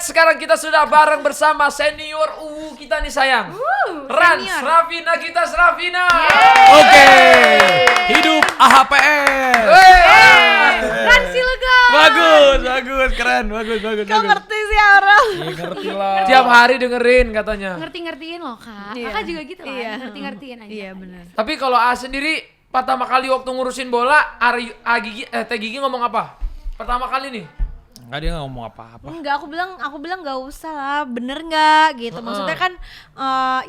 Alright, sekarang kita sudah bareng bersama senior kita nih sayang. Rans, senior. Raffi Nagita Sravina. Oke. Hidup AHPR. Rans Silega. Bagus, keren, bagus. Kau ngerti sih orang. Iya, ngerti lah. Tiap hari dengerin katanya. Ngerti-ngertiin loh kak. Iya. Kakak juga gitu kan? Iya. Ngerti-ngertiin aja. Iya benar. Tapi kalau A sendiri pertama kali waktu ngurusin bola, Teh Gigi ngomong apa? Pertama kali nih. Enggak, dia nggak ngomong apa-apa. Enggak, aku bilang nggak usah lah, bener nggak gitu. Maksudnya kan,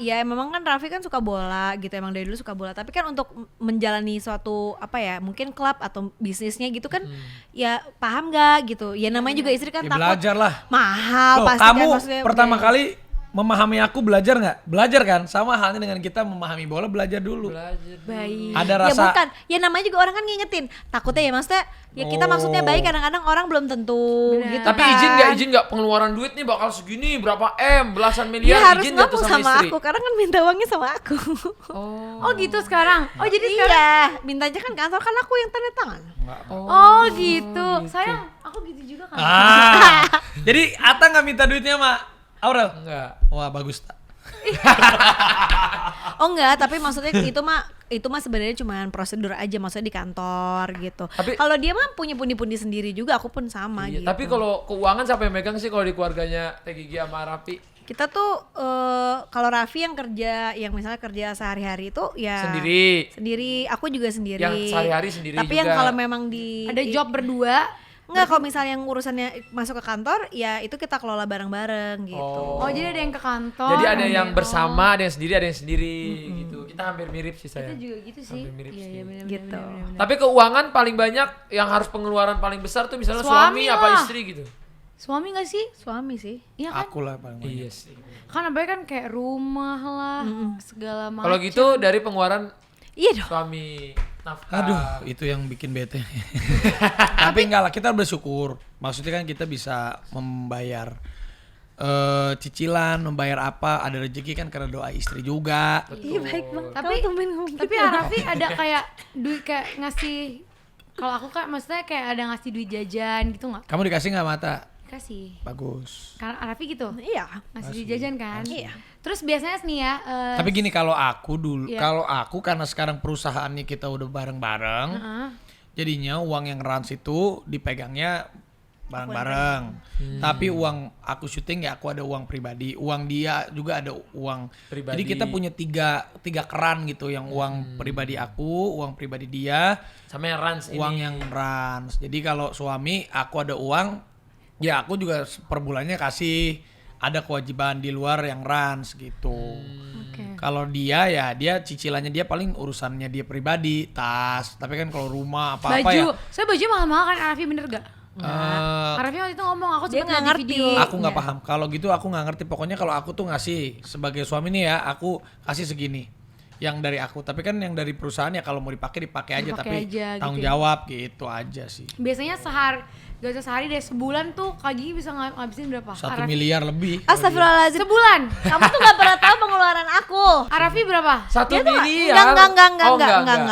ya memang kan Raffi kan suka bola gitu, emang dari dulu suka bola. Tapi kan untuk menjalani suatu apa ya, mungkin klub atau bisnisnya gitu kan, ya paham nggak gitu. Ya namanya juga istri kan Ya takut belajar lah. mahal Loh, pasti kamu kan maksudnya. pertama udah- kali memahami aku belajar nggak? Belajar kan? Sama halnya dengan kita memahami bola, belajar dulu. baik. Ada Ya rasa. bukan, ya namanya juga orang kan ngingetin. Takutnya ya maksudnya, ya kita maksudnya baik, kadang-kadang orang belum tentu Bener. gitu. Tapi kan. izin nggak pengeluaran duit nih bakal segini berapa belasan Dia miliar, harus izin nggak tuh ngomong sama sama istri? aku, karena kan minta uangnya sama aku. Oh gitu sekarang. Oh jadi sekarang. Iya, mintanya kan kantor, kan aku yang tanda tangan. Oh gitu. Sayang, aku gitu juga kan. Jadi Ata nggak minta duitnya sama Aurel? Enggak. Wah bagus tak. Oh enggak, tapi maksudnya itu mah sebenarnya cuma prosedur aja, maksudnya di kantor gitu. Tapi- kalau dia mah punya pundi-pundi sendiri juga, aku pun sama Iya, gitu. tapi kalau keuangan siapa yang megang sih kalau di keluarganya Teh Gigi sama Raffi? kita tuh kalau Raffi yang kerja, yang misalnya kerja sehari-hari itu ya Sendiri. aku juga sendiri. Yang sehari-hari sendiri tapi juga. yang kalau memang di Ada job berdua. enggak, kalau misalnya yang urusannya masuk ke kantor, ya itu kita kelola bareng-bareng gitu. Oh jadi ada yang ke kantor. Jadi ada yang bersama, ada yang sendiri gitu. Kita hampir mirip sih saya. Kita juga gitu sih. Hampir mirip Iya sih. iya benar. Gitu. Tapi keuangan paling banyak yang harus pengeluaran paling besar tuh misalnya suami Suami apa lah. istri gitu. Suami nggak sih? Suami sih. Iya kan? Aku lah paling banyak. Iya sih. Kan abang kan kayak rumah lah, segala macam. Kalau gitu dari pengeluaran Iya dong. suami nafkah. Aduh, itu yang bikin bete. Tapi enggak lah, kita bersyukur. Maksudnya kan kita bisa membayar cicilan, membayar apa, ada rezeki kan karena doa istri juga. Iya baik banget. Tapi Kamu tumben ngomong tapi gitu. Arafi ada kayak duit kayak ngasih. Kalau aku kan maksudnya kayak ada ngasih duit jajan gitu nggak? Kamu dikasih nggak Mata? Kasih. Bagus. Karena Arafi gitu. Iya. Ngasih duit jajan kan? Iya. Terus biasanya nih ya. Tapi gini, kalau aku dulu, Iya. kalau aku karena sekarang perusahaannya kita udah bareng-bareng, jadinya uang yang rans itu dipegangnya bareng-bareng. Tapi uang aku syuting ya aku ada uang pribadi, uang dia juga ada uang Pribadi. Jadi kita punya tiga keran gitu, yang uang pribadi aku, uang pribadi dia, Sama yang rans ini. uang yang rans. Jadi kalau suami aku ada uang, ya aku juga per bulannya kasih, ada kewajiban di luar yang rans gitu. Oke. Kalau dia ya dia cicilannya dia paling urusannya dia pribadi, tas. Tapi kan kalau rumah apa-apa Baju. ya. Saya baju mahal-mahal kan Arafi bener gak? Arafi waktu itu ngomong aku Dia sempet nggak lihat di ngerti. video. Aku nggak paham. Kalau gitu aku nggak ngerti. Pokoknya kalau aku tuh ngasih sebagai suami nih ya, aku kasih segini. Yang dari aku. Tapi kan yang dari perusahaan ya kalau mau dipakai aja. Dipakai Tapi aja gitu tanggung ya. jawab gitu aja sih. Biasanya gak usah sehari deh, sebulan tuh Kak Gigi bisa ngabisin berapa? 1 Arafi? miliar lebih. Astagfirullahaladzim. Sebulan. Kamu tuh gak pernah tahu pengeluaran aku. Arafi berapa? 1 Dia tuh miliar.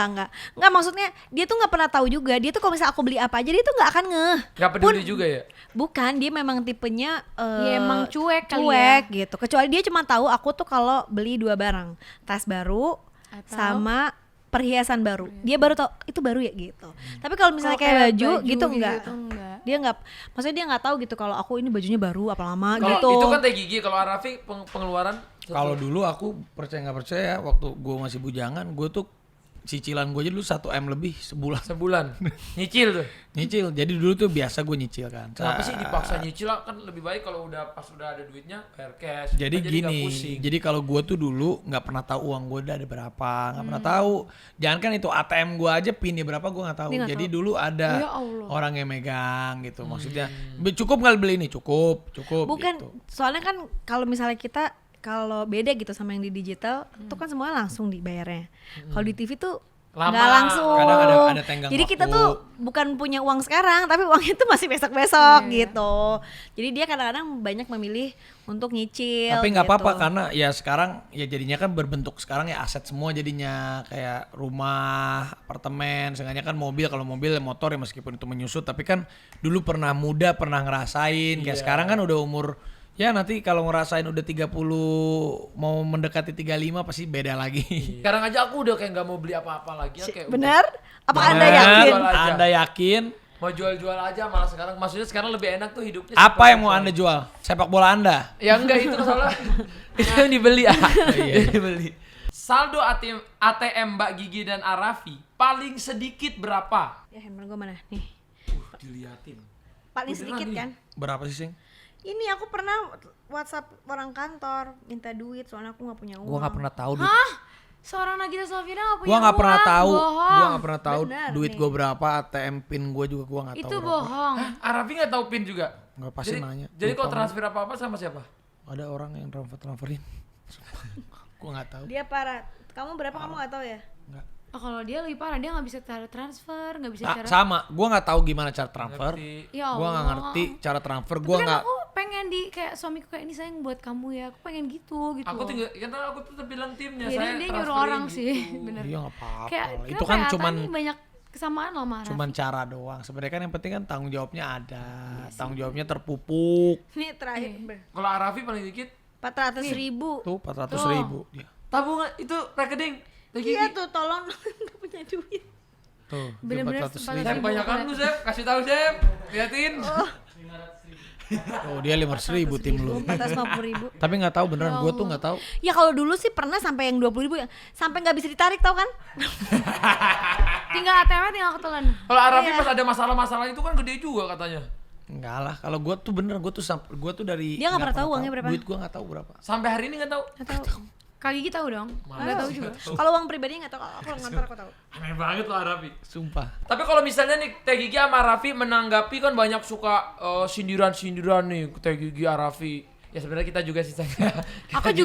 enggak, maksudnya dia tuh nggak pernah tahu juga. Dia tuh kalau misalnya aku beli apa aja, dia tuh nggak akan ngeh. Gak peduli juga ya. Bukan, dia memang tipenya Ya emang cuek kali cuek ya. gitu. Kecuali dia cuma tahu aku tuh kalau beli 2 barang, tas baru Atau? sama perhiasan baru. Dia baru tahu itu baru ya gitu. Tapi kalau misalnya Kalau kayak kayak baju baju gitu gitu enggak. enggak. Dia enggak, maksudnya dia nggak tahu gitu kalau aku ini bajunya baru apa lama Kalau gitu. itu kan Teh Gigi, kalau Raffi pengeluaran Kalau dulu aku percaya nggak percaya, waktu gue masih bujangan, gue tuh cicilan gue aja dulu 1 M lebih sebulan. sebulan nyicil tuh. Nyicil. Jadi dulu tuh biasa gue nyicil kan. Kenapa sih dipaksa nyicil lah? Kan lebih baik kalau pas udah ada duitnya bayar cash. Jadi Kan nggak gini, pusing. jadi kalau gue tuh dulu nggak pernah tahu uang gue udah ada berapa, nggak pernah tahu. Jangan kan itu ATM gue aja pinnya berapa gue nggak tahu. Dia nggak Jadi dulu ada Ya Allah. orang yang megang gitu. Maksudnya cukup nggak beli ini, cukup. Bukan, Gitu. soalnya kan kalau misalnya kita kalau beda gitu sama yang di digital, tuh kan semuanya langsung dibayarnya. Kalau di TV tuh Lama. nggak langsung. Kadang ada tenggang Jadi kita waktu. tuh bukan punya uang sekarang, tapi uangnya tuh masih besok-besok gitu. Jadi dia kadang-kadang banyak memilih untuk nyicil. Tapi nggak gitu. apa-apa karena ya sekarang ya jadinya kan berbentuk sekarang ya aset semua jadinya kayak rumah, apartemen, seenggaknya kan mobil, kalau mobil ya motor ya meskipun itu menyusut tapi kan dulu pernah muda pernah ngerasain kayak sekarang kan udah umur ya nanti kalau ngerasain udah 30 mau mendekati 35 pasti beda lagi. Sekarang aja aku udah kayak nggak mau beli apa-apa lagi ya, kayak Benar? Apakah Bener. Anda yakin? Jual aja. Anda yakin? mau jual-jual aja malah sekarang. Maksudnya sekarang lebih enak tuh hidupnya. Apa yang mau Anda jual? Sepak bola Anda? Ya enggak itu soalnya itu yang dibeli ya. Yang dibeli. Saldo ATM Mbak Gigi dan Arafi paling sedikit berapa? Ya handphone gue mana? Nih. Diliatin. Paling Beneran sedikit nih. kan? Berapa sih, Sing? Ini aku pernah WhatsApp orang kantor minta duit soalnya aku nggak punya uang. Gua nggak pernah tahu duit. Hah? Seorang Nagita Slavina gak punya Gua nggak pernah uang? tahu. Bohong. Gua nggak pernah tahu Bener duit nih. gua berapa, ATM pin gua juga gua nggak tahu. Itu berapa. bohong. Arafi nggak tahu pin juga. Nggak pasti Jadi- nanya. Jadi Lupa kalau gua. transfer apa-apa sama siapa? Ada orang yang transferin. Gua nggak tahu. Dia parah. Kamu berapa kamu nggak tahu ya? Nggak. Oh, kalau dia lebih parah, dia nggak bisa cara transfer, nggak bisa cara. Sama, gua nggak tahu gimana cara transfer. Ngerti. Ya Gua nggak Allah. ngerti cara transfer. Tapi Gua kan nggak. aku pengen di kayak suamiku kayak ini sayang buat kamu ya, aku pengen gitu gitu. Aku loh. tinggal, kan aku tetap bilang timnya. Jadi saya dia nyuruh transferin orang gitu. sih, bener. Iya nggak apa-apa. Kayak lah. Itu kenapa kan ya, cuman Tani banyak kesamaan loh marah. cuman cara doang. Sebenarnya kan yang penting kan tanggung jawabnya ada. Tanggung jawabnya terpupuk. Nih terakhir Kalau Arafi paling dikit 400.000. Tuh 400.000 dia. tabungan itu rekening. Iya tuh tolong nggak punya duit. Tuh, dia Bener-bener 400.000. Saya banyakan lu, Sep. Kasih tahu, Sep. Liatin. Oh, dia 500.000 tim lu. 450.000. Tapi nggak tahu beneran, gua tuh nggak tahu. Ya kalau dulu sih pernah sampai yang 20.000 ya, sampai nggak bisa ditarik tau kan? Tinggal ATM-nya tinggal ketelan. Kalau Arafi Iya. pas ada masalah-masalah itu kan gede juga katanya. Enggak lah, kalau gua tuh bener, gua tuh dari Dia nggak pernah tahu uangnya berapa. Duit gua nggak tahu berapa. Sampai hari ini nggak tahu. Nggak tahu. Kak Gigi tahu dong? Nggak tahu juga. Kalau uang pribadi nggak tahu. Kalau ngantar aku tahu. Aneh banget lo Arafi. Sumpah. Tapi kalau misalnya nih Teh Gigi sama Arafi menanggapi kan banyak suka sindiran-sindiran nih Teh Gigi Arafi. Ya sebenarnya kita juga sih saya. Aku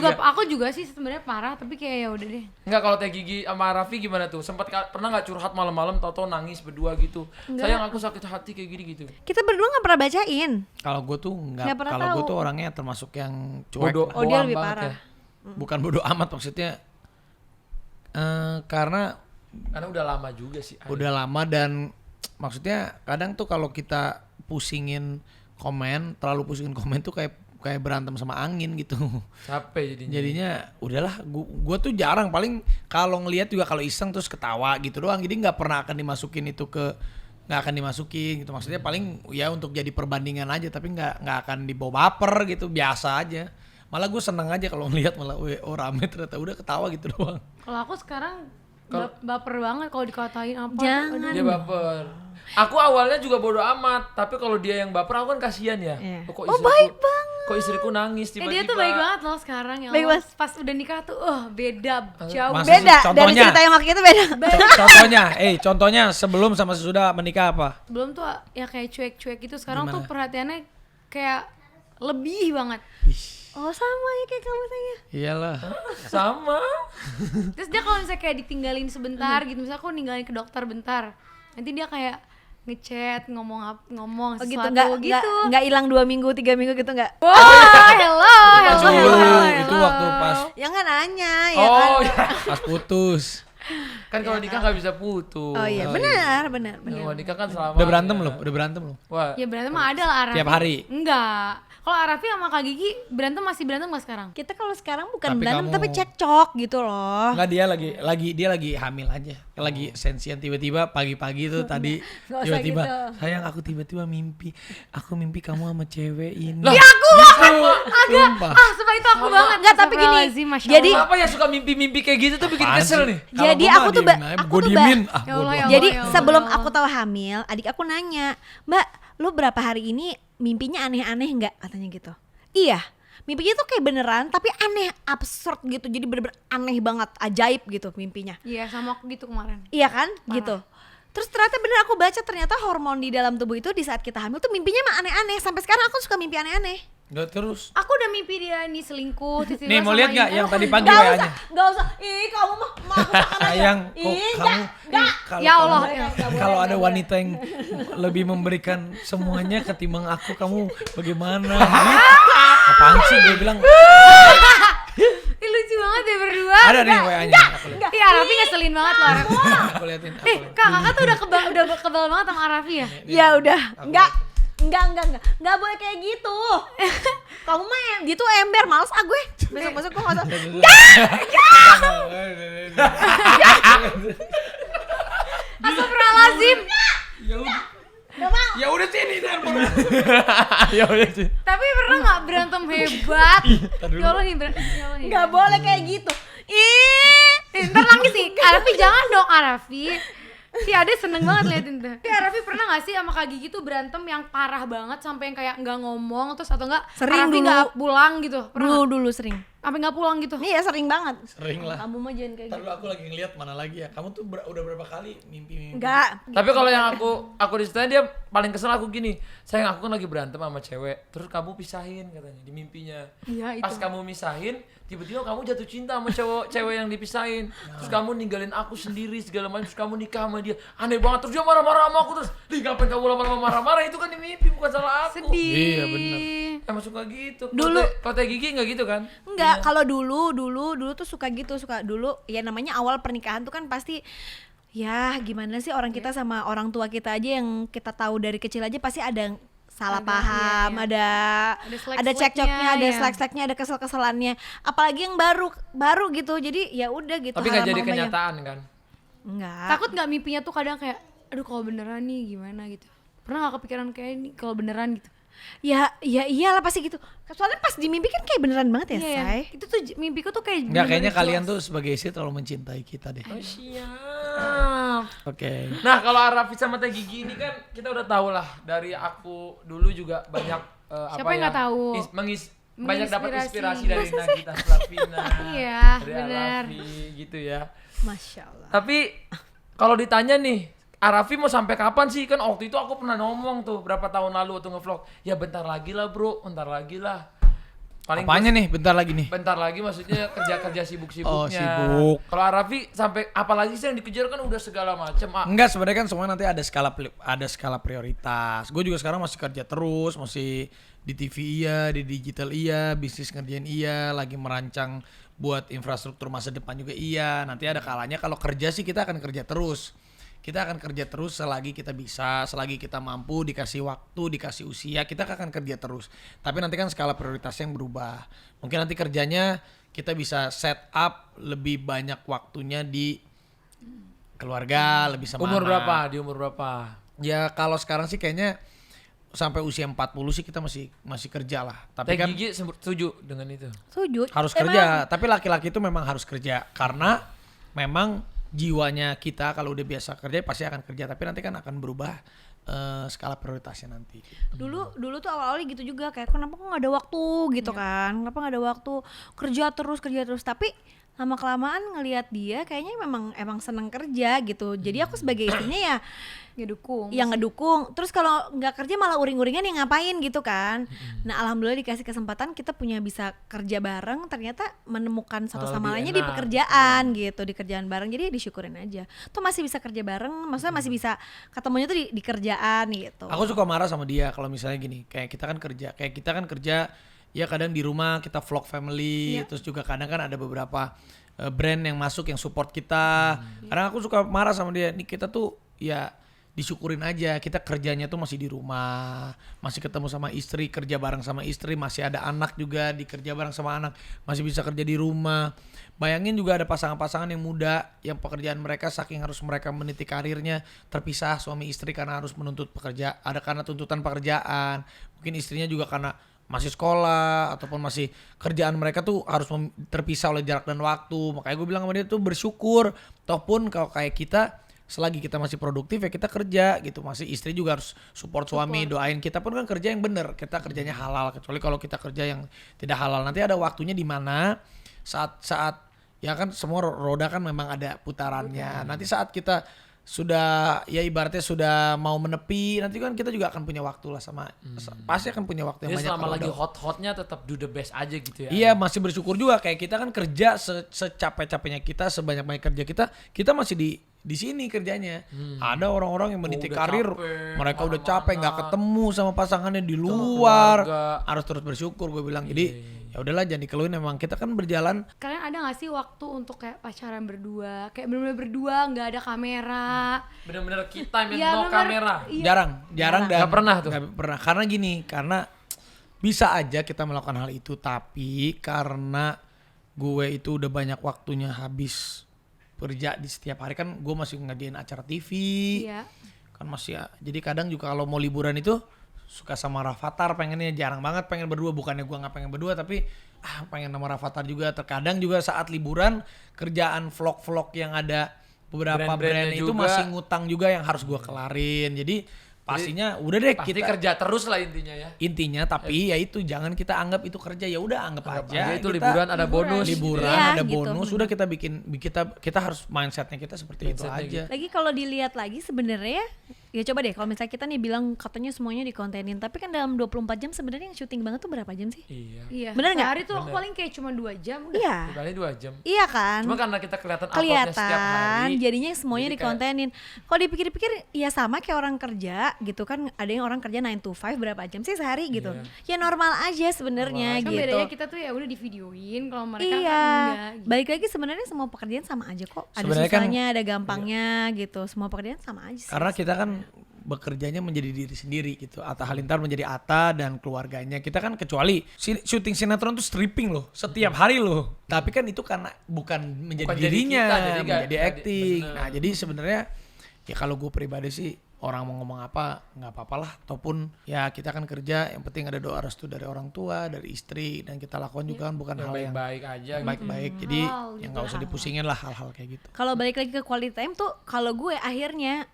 juga sih sebenarnya parah, tapi kayak ya udah deh. Enggak, kalau Teh Gigi sama Arafi gimana tuh? Sempat pernah nggak curhat malam-malam tau-tau nangis berdua gitu? Sayang aku sakit hati kayak gini gitu. Kita berdua nggak pernah bacain. Kalau gua tuh nggak, Nggak pernah kalau gua tahu. tuh orangnya termasuk yang cuek. Bodoh. lah. Oh dia Bohong lebih banget parah. ya. Bukan bodoh amat maksudnya. Karena Karena udah lama juga sih. udah lama dan maksudnya kadang tuh kalau kita pusingin komen, terlalu pusingin komen tuh kayak berantem sama angin gitu. Capek jadinya. Jadinya udahlah, gua tuh jarang, paling kalau ngelihat juga kalau iseng terus ketawa gitu doang. Jadi nggak pernah akan dimasukin itu nggak akan dimasukin gitu. Maksudnya paling ya untuk jadi perbandingan aja, tapi nggak akan dibawa baper gitu, biasa aja. Malah gue seneng aja kalau ngelihat malah oh rame ternyata, udah ketawa gitu doang. Kalau aku sekarang baper banget kalau dikatain apa. Jangan. Dia baper. Aku awalnya juga bodo amat, tapi kalau dia yang baper aku kan kasihan ya. Iya. Kok Oh, baik banget. Kok istriku nangis tiba-tiba. Dia tuh baik banget loh sekarang ya. Baik Allah. banget. Pas udah nikah tuh, beda jauh. Masa Beda sih? dari Contohnya? cerita yang waktu itu beda. Contohnya sebelum sama sesudah menikah apa? Belum tuh ya kayak cuek-cuek gitu. Sekarang Gimana? tuh perhatiannya kayak lebih banget. Oh sama ya kayak kamu saya. Iyalah. Sama. Terus dia kalau misalnya kayak ditinggalin sebentar gitu, misalnya aku ninggalin ke dokter bentar, nanti dia kayak ngechat ngomong Oh gitu sesuatu nggak hilang 2 minggu 3 minggu gitu nggak? Wah, hello. Itu waktu pas Ya nggak nanya ya Oh kan. ya. pas putus. Kan kalau nikah nggak bisa putus. Oh iya benar. Kalau nikah kan selama. Udah berantem belum? Udah berantem belum? Wah. Ya berantem mah ada lah Arafi. Tiap hari? Enggak. Kalau Arafi sama Kak Gigi masih berantem nggak sekarang? Kita kalau sekarang bukan Tapi berantem kamu- tapi cekcok gitu loh. Enggak, dia lagi hamil aja. Lagi sensian tiba-tiba pagi-pagi tuh tadi Nggak usah tiba-tiba gitu. sayang aku tiba-tiba mimpi. Aku mimpi kamu sama cewek ini. Ya aku banget. Sumpah. Sumpah itu aku banget. Enggak, tapi gini, Astagfirullahaladzim, Masya jadi- Allah. Apa ya suka mimpi-mimpi kayak gitu tuh bikin Apaan kesel sih? nih. Kalau Jadi gua aku mah tuh diemin aja, aku gua tuh diemin. Ya Allah, Bodoh ya amat. Jadi ya Allah. sebelum aku tahu hamil, adik aku nanya, "Mbak, lu berapa hari ini mimpinya aneh-aneh nggak?" katanya gitu. Iya, mimpinya tuh kayak beneran, tapi aneh, absurd gitu. Jadi bener-bener aneh banget, ajaib gitu mimpinya. Iya sama aku gitu kemarin. Iya kan, gitu. Terus ternyata bener aku baca ternyata hormon di dalam tubuh itu di saat kita hamil tuh mimpinya mah aneh-aneh. Sampai sekarang aku suka mimpi aneh-aneh. Nggak terus. Aku udah mimpi dia nih selingkuh. tiba-tiba Nih mau sama lihat nggak ini. yang tadi pagi Gak WA-nya? usah, gak usah. Ih kamu mah aku makan aja. Sayang, kok Ih, kamu enggak. kalau Ya Allah, kamu- ya. kalau ada wanita yang lebih memberikan semuanya ketimbang aku, kamu bagaimana? Apaan sih gue bilang? Ih, lucu banget ya berdua. Ada nih WA-nya. Aku lihat. Iya, Arafi ngeselin banget loh. Arafi. Aku liatin. Aku Eh, liatin. Kak, kakak tuh udah kebal banget sama Arafi ya? Ya udah, enggak boleh kayak gitu. Kamu mah gitu ember, males gue. Besok-besok gue nggak usah. Astagfirullahaladzim. Ya udah. Gak mau. Ya udah sini Ya udah sih. Tapi pernah nggak berantem hebat? Ntar dulu. Ya Allah nih, ya Allah nih. Nggak boleh kayak gitu. Ih, Ntar nangis nih, Arafi jangan dong Arafi. Si Ade seneng banget liatin tuh. Tapi Arafi pernah gak sih sama Kak Gigi tuh berantem yang parah banget sampai yang kayak nggak ngomong terus atau enggak Sering Arafi dulu. nggak pulang gitu? Pernah dulu sering. sampai nggak pulang gitu? Iya sering banget. Sering lah. Kamu mah jangan kayak Ntar gitu. dulu aku lagi ngeliat mana lagi ya. Kamu tuh udah berapa kali mimpi-mimpi? Enggak. Tapi kalau yang aku diceritain dia paling kesel aku gini, sayang aku kan lagi berantem sama cewek, terus kamu pisahin katanya di mimpinya. Iya itu. Pas kamu misahin, tiba-tiba kamu jatuh cinta sama cewek yang dipisahin. Terus kamu ninggalin aku sendiri segala macam, terus kamu nikah sama dia. Aneh banget, terus dia marah-marah sama aku terus. Di ngapain kamu lama-lama marah-marah? Itu kan di mimpi bukan salah aku. Sedih. Iya, bener. Emang suka gitu. Dulu- Kalau Teh Gigi enggak gitu kan? Enggak, kalau dulu tuh suka gitu, suka dulu ya namanya awal pernikahan tuh kan pasti ya gimana sih orang kita sama orang tua kita aja yang kita tahu dari kecil aja pasti ada salah Ada, paham, iya. ada Ada cekcoknya, ada ya. slack-slacknya, ada kesel-keselannya. Apalagi yang baru gitu. Jadi ya udah gitu. Tapi enggak jadi hal-hal yang- kenyataan kan? Enggak. Takut nggak mimpinya tuh kadang kayak, aduh kalau beneran nih gimana gitu. Pernah nggak kepikiran kayak ini kalau beneran gitu? Ya iyalah pasti gitu. Soalnya pas di mimpi kan kayak beneran banget ya, Iya, Say. itu tuh mimpiku tuh kayak Enggak, kayaknya bener-bener kalian jelas. tuh sebagai istri terlalu mencintai kita deh. Oh, siap. Oke. Nah, kalau Arafi sama Teh Gigi ini kan kita udah tahu lah dari aku dulu juga banyak Siapa yang nggak tahu? banyak dapat Menginspirasi. inspirasi dari Nagita Slavina. Iya, dari benar. Arafi gitu ya. Masya Allah. Tapi kalau ditanya nih, Arafi mau sampai kapan sih? Kan waktu itu aku pernah ngomong tuh berapa tahun lalu waktu ngevlog. Ya bentar lagi lah, Bro. Bentar lagi lah. Paling Apanya nih? Bentar lagi nih. bentar lagi maksudnya kerja-kerja sibuk-sibuknya. Oh, sibuk. Kalau Arafi sampai apalagi sih yang dikejar kan udah segala macam. Enggak, sebenarnya kan semua nanti ada skala prioritas. Gue juga sekarang masih kerja terus, masih di TV iya, di digital iya, bisnis ngerjain iya, lagi merancang buat infrastruktur masa depan juga iya. Nanti ada kalanya kalau kerja sih kita akan kerja terus. Kita akan kerja terus selagi kita bisa, selagi kita mampu, dikasih waktu, dikasih usia, kita akan kerja terus. Tapi nanti kan skala prioritasnya yang berubah. Mungkin nanti kerjanya kita bisa set up lebih banyak waktunya di keluarga, lebih sama Umur anak. berapa? Di umur berapa? Ya kalau sekarang sih kayaknya sampai usia 40 sih kita masih kerja lah. Tapi Teh kan Gigi setuju dengan itu. Setuju. harus kerja. Tapi laki-laki itu memang harus kerja karena memang jiwanya kita kalau udah biasa kerja pasti akan kerja. Tapi nanti kan akan berubah skala prioritasnya nanti. Dulu tuh awal-awalnya gitu juga kayak kenapa kok nggak ada waktu gitu kan, kenapa nggak ada waktu, kerja terus, tapi lama kelamaan ngelihat dia kayaknya emang seneng kerja gitu. Jadi aku sebagai istrinya ya ngedukung. yang ngedukung. Terus kalau nggak kerja malah uring-uringan yang ngapain gitu kan. Nah alhamdulillah dikasih kesempatan kita punya bisa kerja bareng, ternyata menemukan satu Malah sama lebih lainnya di enak, pekerjaan gitu, di kerjaan bareng. Jadi disyukurin aja. Tuh masih bisa kerja bareng, maksudnya masih bisa ketemunya tuh di kerjaan gitu. Aku suka marah sama dia kalau misalnya gini, kayak kita kan kerja ya kadang di rumah kita vlog family, terus juga kadang kan ada beberapa brand yang masuk yang support kita. Kadang aku suka marah sama dia, nih kita tuh ya disyukurin aja, kita kerjanya tuh masih di rumah, masih ketemu sama istri, kerja bareng sama istri, masih ada anak juga dikerja bareng sama anak, masih bisa kerja di rumah. Bayangin juga ada pasangan-pasangan yang muda yang pekerjaan mereka saking harus mereka meniti karirnya terpisah suami istri karena harus menuntut pekerja, ada karena tuntutan pekerjaan, mungkin istrinya juga karena masih sekolah ataupun masih kerjaan mereka tuh harus terpisah oleh jarak dan waktu. Makanya gue bilang sama dia tuh bersyukur, toh pun kalau kayak kita selagi kita masih produktif ya kita kerja gitu, masih istri juga harus support suami, doain kita pun kan kerja yang bener, kita kerjanya halal. Kecuali kalau kita kerja yang tidak halal, nanti ada waktunya di mana saat ya kan semua roda kan memang ada putarannya. Nanti saat kita sudah ya ibaratnya sudah mau menepi, nanti kan kita juga akan punya waktu lah sama pasti akan punya waktu yang Jadi banyak. selama kalau lagi udah- hot-hotnya tetap do the best aja gitu ya. Iya, masih bersyukur juga kayak kita kan kerja secapek-capeknya kita, sebanyak-banyak kerja kita masih di sini kerjanya. Ada orang-orang yang meniti udah karir, capek, mereka udah mana-mana. capek nggak ketemu sama pasangannya di luar. keluarga. Harus terus bersyukur gue bilang. Jadi ya udahlah jangan dikeluhin, emang kita kan berjalan. Kalian ada gak sih waktu untuk kayak pacaran berdua? Kayak bener-bener berdua, nggak ada kamera. Bener-bener kita main Iya, no bener. kamera. Iya. Jarang dan Nggak pernah tuh. nggak pernah. Karena gini, karena bisa aja kita melakukan hal itu, tapi karena gue itu udah banyak waktunya habis kerja di setiap hari, kan gue masih ngerjain acara TV. Iya. Kan masih ya. Jadi kadang juga kalau mau liburan itu suka sama Rafathar, pengennya jarang banget pengen berdua, bukannya gue nggak pengen berdua, tapi pengen sama Rafathar juga. Terkadang juga saat liburan kerjaan vlog-vlog yang ada beberapa Brand-brandnya brand itu juga. masih ngutang juga yang harus gue kelarin. Jadi pastinya udah deh Pasti kita kerja terus lah intinya ya. intinya, tapi ya itu jangan kita anggap itu kerja, ya udah anggap aja Aja itu kita liburan ada bonus. liburan Iya, ada gitu, bonus, bener. sudah kita bikin kita harus mindsetnya kita seperti itu Mindsetnya aja. Lagi kalau dilihat lagi sebenarnya ya coba deh kalau misalnya kita nih bilang katanya semuanya dikontenin, tapi kan dalam 24 jam sebenarnya yang syuting banget tuh berapa jam sih? Iya. Iya. Bener nggak? Sehari tuh aku paling kayak cuma 2 jam udah. Iya. Kali 2 jam. Iya kan? Cuma karena kita kelihatan uploadnya setiap Kelihatan hari. jadinya semuanya jadi kayak- dikontenin. Kalau dipikir-pikir ya sama kayak orang kerja gitu kan, ada yang orang kerja 9 to 5 berapa jam sih sehari gitu. Ya normal aja sebenarnya Cuma gitu. bedanya kita tuh ya udah di videoin, kalau mereka Iya, kan enggak. Gitu. balik lagi sebenarnya semua pekerjaan sama aja kok. Ada Sebenarnya kan- susahnya, ada gampangnya gitu. Semua pekerjaan sama aja sih. Karena kita kan bekerjanya menjadi diri sendiri gitu. Atta Halilintar menjadi Atta dan keluarganya. Kita kan kecuali syuting sinetron tuh stripping loh setiap hari loh. Tapi kan itu karena bukan menjadi Bukan jadi dirinya, kita, jadi nggak- menjadi nggak acting. bener. Nah, jadi sebenarnya ya kalau gue pribadi sih, orang mau ngomong apa nggak apa-apa lah, ataupun ya kita kan kerja, yang penting ada doa restu dari orang tua, dari istri, dan kita lakukan juga kan bukan Yang hal yang baik-baik aja gitu. baik-baik. Jadi Hal yang gitu nggak usah dipusingin lah hal-hal kayak gitu. Kalau balik lagi ke quality time tuh, kalau gue akhirnya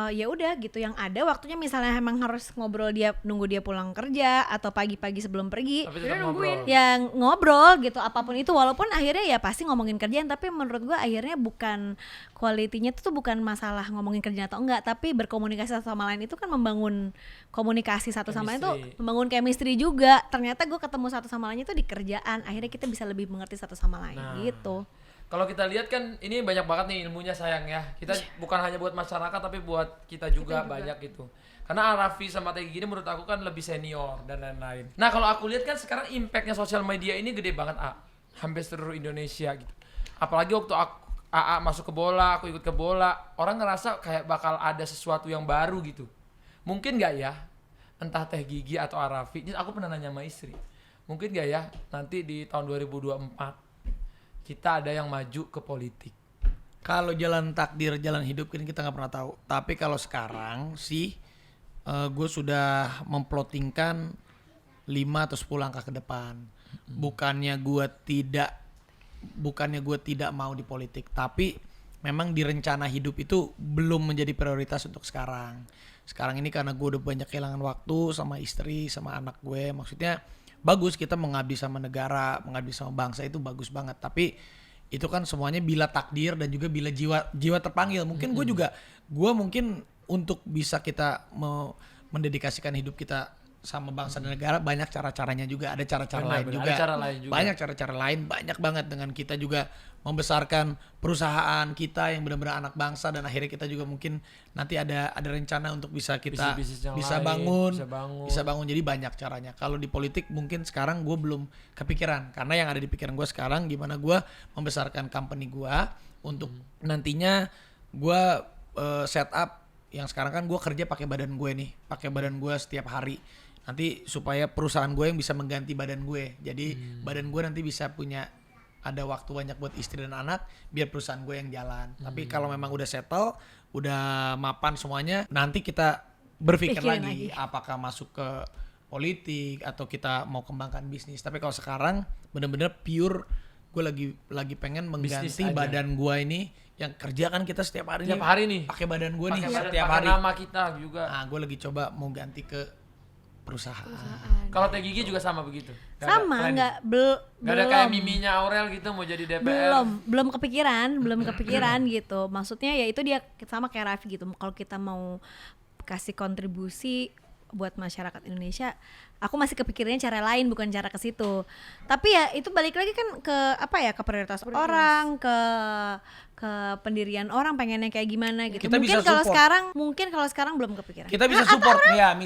ya udah gitu, yang ada waktunya misalnya emang harus ngobrol, dia nunggu dia pulang kerja atau pagi-pagi sebelum pergi, Tapi Udah tetap nungguin. ngobrol. yang ngobrol gitu apapun itu, walaupun akhirnya ya pasti ngomongin kerjaan, tapi menurut gue akhirnya bukan quality-nya tuh bukan masalah ngomongin kerjaan atau enggak, tapi berkomunikasi satu sama lain itu kan membangun komunikasi satu sama lain tuh, Chemistry. membangun chemistry juga. Ternyata gue ketemu satu sama lainnya tuh di kerjaan, akhirnya kita bisa lebih mengerti satu sama lain Nah. gitu. Kalau kita lihat kan ini banyak banget nih ilmunya sayang ya. Kita bukan hanya buat masyarakat tapi buat kita juga banyak gitu. Karena Raffi sama Teh gini menurut aku kan lebih senior dan lain-lain. Nah kalau aku lihat kan sekarang impactnya sosial media ini gede banget hampir seluruh Indonesia gitu. Apalagi waktu AA masuk ke bola, aku ikut ke bola, orang ngerasa kayak bakal ada sesuatu yang baru gitu. Mungkin nggak ya? Entah Teh Gigi atau Raffi. Ini aku pernah nanya sama istri. Mungkin nggak ya nanti di tahun 2024 kita ada yang maju ke politik. Kalau jalan takdir, jalan hidup kan kita nggak pernah tahu. Tapi kalau sekarang sih gue sudah memplotingkan 5 atau 10 langkah ke depan. Bukannya gue tidak mau di politik, tapi memang di rencana hidup itu belum menjadi prioritas untuk sekarang. Sekarang ini karena gue udah banyak kehilangan waktu sama istri, sama anak gue. Maksudnya bagus kita mengabdi sama negara, mengabdi sama bangsa, itu bagus banget. Tapi itu kan semuanya bila takdir dan juga bila jiwa terpanggil. Mungkin gue mungkin untuk bisa kita mendedikasikan hidup kita sama bangsa dan negara, banyak cara-caranya juga, ada cara-cara Benar, lain benar. juga. Ada cara lain juga. Banyak cara-cara lain, banyak banget, dengan kita juga membesarkan perusahaan kita yang benar-benar anak bangsa, dan akhirnya kita juga mungkin nanti ada rencana untuk bisa kita Bisnis-bisnis yang bisa lain, bangun, bisa bangun. jadi banyak caranya. Kalau di politik mungkin sekarang gue belum kepikiran, karena yang ada di pikiran gue sekarang gimana gue membesarkan company gue untuk nantinya gue set up. Yang sekarang kan gue kerja pakai badan gue nih, pakai badan gue setiap hari. Nanti supaya perusahaan gue yang bisa mengganti badan gue. Jadi badan gue nanti bisa punya ada waktu banyak buat istri dan anak, biar perusahaan gue yang jalan. Tapi kalau memang udah settle, udah mapan semuanya, nanti kita berpikir Pikirin lagi apakah masuk ke politik atau kita mau kembangkan bisnis. Tapi kalau sekarang bener-bener pure, gue lagi pengen Bisnis mengganti aja. badan gue ini, yang kerja kan kita setiap hari Setiap hari nih. pakai badan gue nih Pakai setiap pakai hari. nama kita juga. Nah, gue lagi coba mau ganti ke perusahaan. Kalau Teh Gigi juga sama begitu. Nggak ada Sama, planning? nggak Nggak ada kayak miminya Aurel gitu mau jadi DPR. belum kepikiran gitu. Maksudnya ya itu dia sama kayak Raffi gitu. Kalau kita mau kasih kontribusi buat masyarakat Indonesia, aku masih kepikirannya cara lain bukan cara ke situ. Tapi ya itu balik lagi kan ke apa ya, ke prioritas orang, ke pendirian orang pengennya kayak gimana gitu. Kita bisa Mungkin kalau sekarang belum kepikiran. Kita bisa support ya,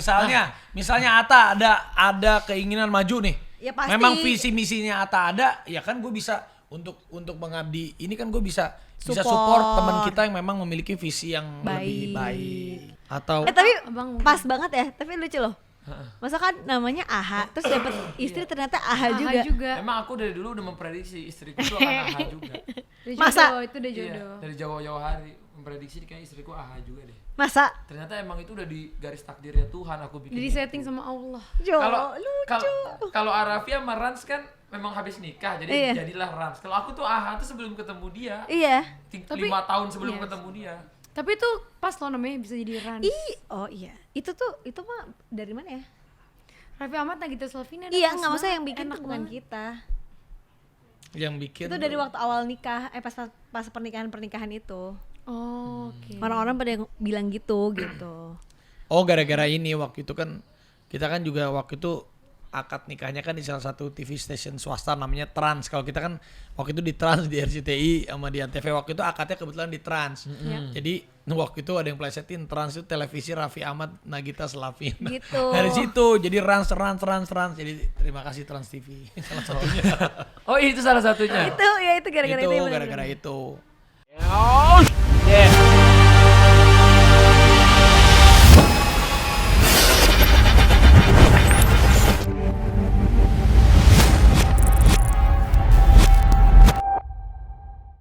misalnya Atta ada keinginan maju nih. Ya pasti. Memang visi misinya Atta ada, ya kan gue bisa untuk mengabdi. Ini kan gue bisa support teman kita yang memang memiliki visi yang lebih baik. Atau Tapi Abang pas banget ya, tapi lucu loh. Masa kan namanya Aha, terus dapat istri ternyata Aha juga. Emang aku dari dulu udah memprediksi istriku tuh akan AHA juga. Udah Masa? jodoh, itu udah Iya, jodoh. dari jauh-jauh hari memprediksi kayak istriku AHA juga deh. Masa? Ternyata emang itu udah di garis takdirnya Tuhan aku bikin. Jadi itu. setting sama Allah. Kalau Arafi sama Rans kan memang habis nikah, jadi Iya. jadilah Rans. Kalau aku tuh AHA tuh sebelum ketemu dia. Iya. Tapi- 5 tahun sebelum yes. ketemu dia. Tapi itu pas lo namanya bisa jadi Rans. Oh iya. Itu mah dari mana ya? Raffi Ahmad, Nagita Slavina. Iya, nggak maksudnya yang bikin enak tuh bukan banget. kita. yang bikin Itu dari waktu awal nikah, pas pernikahan itu. Oh, oke. Orang-orang pada yang bilang gitu. Oh, gara-gara ini waktu itu kan kita kan juga waktu itu akad nikahnya kan di salah satu TV station swasta namanya Trans. Kalau kita kan waktu itu di Trans, di RCTI sama di Antv, waktu itu akadnya kebetulan di Trans. Jadi waktu itu ada yang plesetin Trans itu televisi Raffi Ahmad, Nagita Slavina. Gitu. Dari situ jadi Rans. Jadi terima kasih Trans TV. Salah satunya. Oh, itu salah satunya. Itu gara-gara itu. Itu bener-bener. gara-gara itu. Oh, yeah.